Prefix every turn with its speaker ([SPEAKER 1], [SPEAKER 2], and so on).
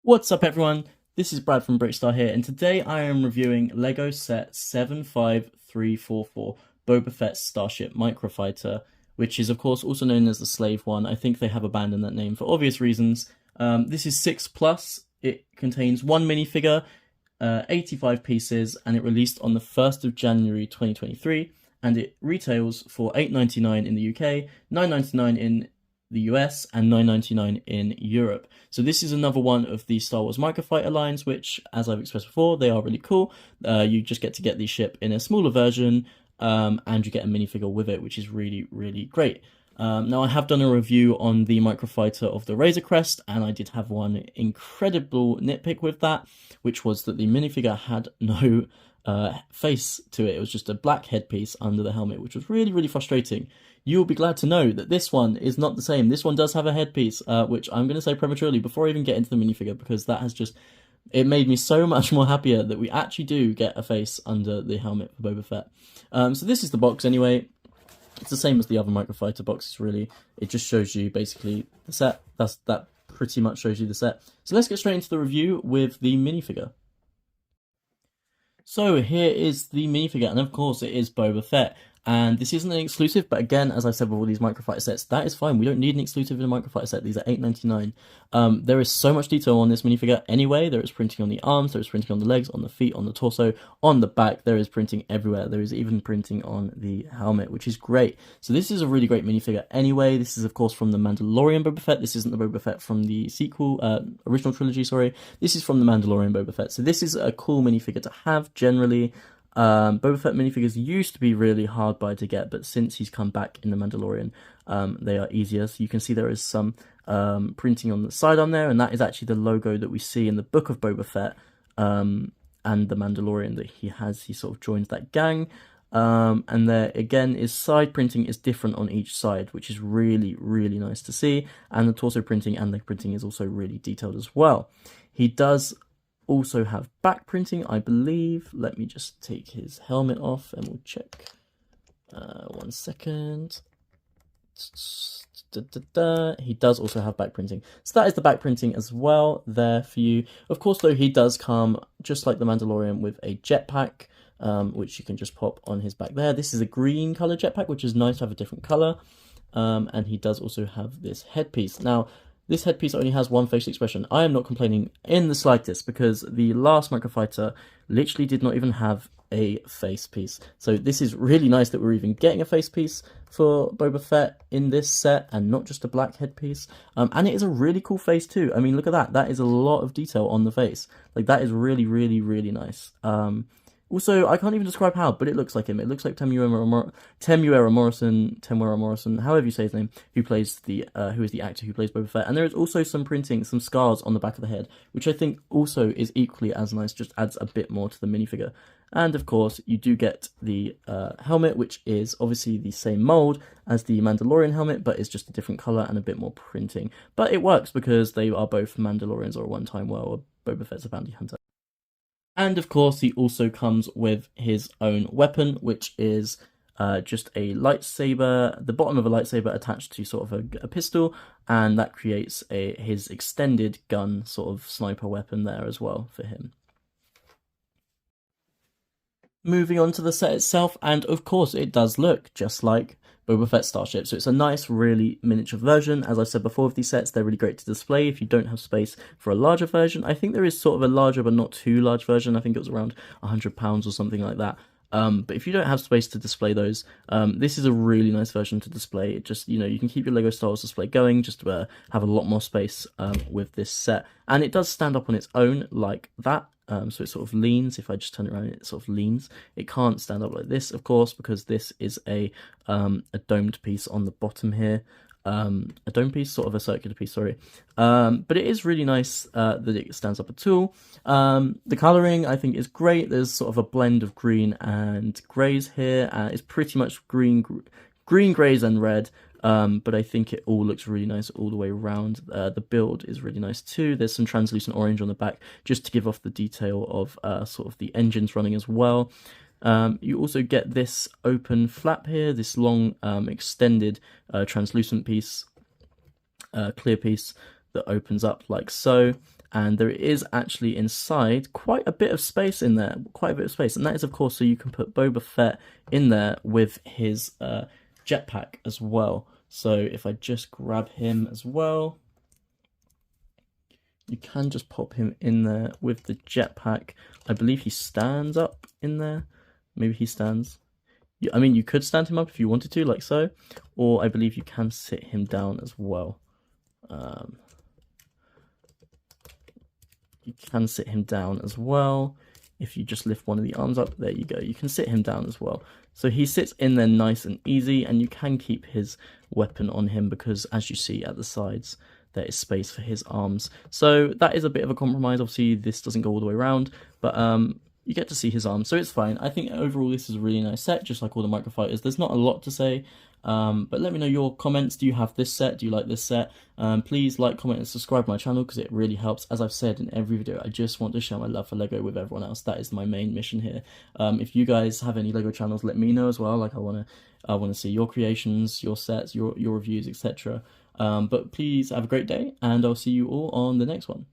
[SPEAKER 1] What's up everyone, this is Brad from Brickstar here, and today I am reviewing LEGO set 75344 Boba Fett Starship Microfighter, which is of course also known as the Slave One. I think they have abandoned that name for obvious reasons. This is 6+, it contains one minifigure, 85 pieces, and it released on the 1st of January 2023, and it retails for $8.99 in the UK, $9.99 in the US, and $9.99 in Europe. So this is another one of the Star Wars Microfighter lines, which, as I've expressed before, they are really cool. You just get to get the ship in a smaller version, and you get a minifigure with it, which is really, really great. Now, I have done a review on the Microfighter of the Razor Crest, and I did have one incredible nitpick with that, which was that the minifigure had no face to it. It was just a black headpiece under the helmet, which was really, really frustrating. You'll be glad to know that this one is not the same. This one does have a headpiece, which I'm going to say prematurely before I even get into the minifigure, because that has just... it made me so much more happier that we actually do get a face under the helmet for Boba Fett. So this is the box anyway. It's the same as the other Microfighter boxes, really. It just shows you basically the set. That pretty much shows you the set. So let's get straight into the review with the minifigure. So here is the minifigure, and of course it is Boba Fett. And this isn't an exclusive, but again, as I said with all these Microfighter sets, that is fine. We don't need an exclusive in a Microfighter set. These are $8.99. There is so much detail on this minifigure anyway. There is printing on the arms, there is printing on the legs, on the feet, on the torso, on the back. There is printing everywhere. There is even printing on the helmet, which is great. So this is a really great minifigure anyway. This is, of course, from the Mandalorian Boba Fett. This isn't the Boba Fett from the sequel, original trilogy, sorry. This is from the Mandalorian Boba Fett. So this is a cool minifigure to have generally. Boba Fett minifigures used to be really hard buy to get, but since he's come back in the Mandalorian, they are easier. So you can see there is some printing on the sidearm there, and that is actually the logo that we see in the Book of Boba Fett and the Mandalorian that he has. He sort of joins that gang. And there again is side printing is different on each side, which is really, really nice to see. And the torso printing and leg printing is also really detailed as well. He does also have back printing, I believe. Let me just take his helmet off and we'll check. 1 second. He does also have back printing. So that is the back printing as well there for you. Of course, though, he does come, just like the Mandalorian, with a jetpack, which you can just pop on his back there. This is a green color jetpack, which is nice to have a different color. And he does also have this headpiece. Now, this headpiece only has one facial expression. I am not complaining in the slightest, because the last Microfighter literally did not even have a face piece. So this is really nice that we're even getting a face piece for Boba Fett in this set, and not just a black headpiece. And it is a really cool face too. I mean, look at that. That is a lot of detail on the face. Like, that is really, really, really nice. Also, I can't even describe how, but it looks like him. It looks like Temuera Morrison, however you say his name, who is the actor who plays Boba Fett. And there is also some printing, some scars on the back of the head, which I think also is equally as nice, just adds a bit more to the minifigure. And of course, you do get the helmet, which is obviously the same mold as the Mandalorian helmet, but it's just a different color and a bit more printing. But it works because they are both Mandalorians or a one-time world, or Boba Fett's a bounty hunter. And of course, he also comes with his own weapon, which is just a lightsaber, the bottom of a lightsaber attached to sort of a pistol, and that creates his extended gun sort of sniper weapon there as well for him. Moving on to the set itself, and of course it does look just like Boba Fett Starship. So it's a nice, really miniature version. As I said before with these sets, they're really great to display if you don't have space for a larger version. I think there is sort of a larger but not too large version. I think it was around £100 or something like that. But if you don't have space to display those, this is a really nice version to display. It just, you can keep your LEGO Star Wars display going, just to have a lot more space with this set. And it does stand up on its own like that. So it sort of leans. If I just turn it around, it sort of leans. It can't stand up like this, of course, because this is a domed piece on the bottom here. A dome piece, sort of a circular piece, sorry. But it is really nice that it stands up at all. The colouring, I think, is great. There's sort of a blend of green and greys here. It's pretty much green, greys, and red. But I think it all looks really nice all the way around. The build is really nice too. There's some translucent orange on the back just to give off the detail of sort of the engines running as well. You also get this open flap here, this long extended translucent piece, clear piece that opens up like so. and there is actually inside quite a bit of space in there, and that is of course so you can put Boba Fett in there with his jetpack as well. So if I just grab him as well, you can just pop him in there with the jetpack. I believe he stands up in there. Maybe he stands. I mean, you could stand him up if you wanted to, like so, or I believe you can sit him down as well. You can sit him down as well. If you just lift one of the arms up, there you go. You can sit him down as well. So he sits in there nice and easy, and you can keep his weapon on him because, as you see at the sides, there is space for his arms. So that is a bit of a compromise. Obviously, this doesn't go all the way around, but you get to see his arms, so it's fine. I think overall this is a really nice set, just like all the Microfighters. There's not a lot to say, but let me know your comments. Do you have this set? Do you like this set? Please like, comment, and subscribe to my channel because it really helps. As I've said in every video, I just want to share my love for LEGO with everyone else. That is my main mission here. If you guys have any LEGO channels, let me know as well. Like I wanna see your creations, your sets, your reviews, etc. But please have a great day, and I'll see you all on the next one.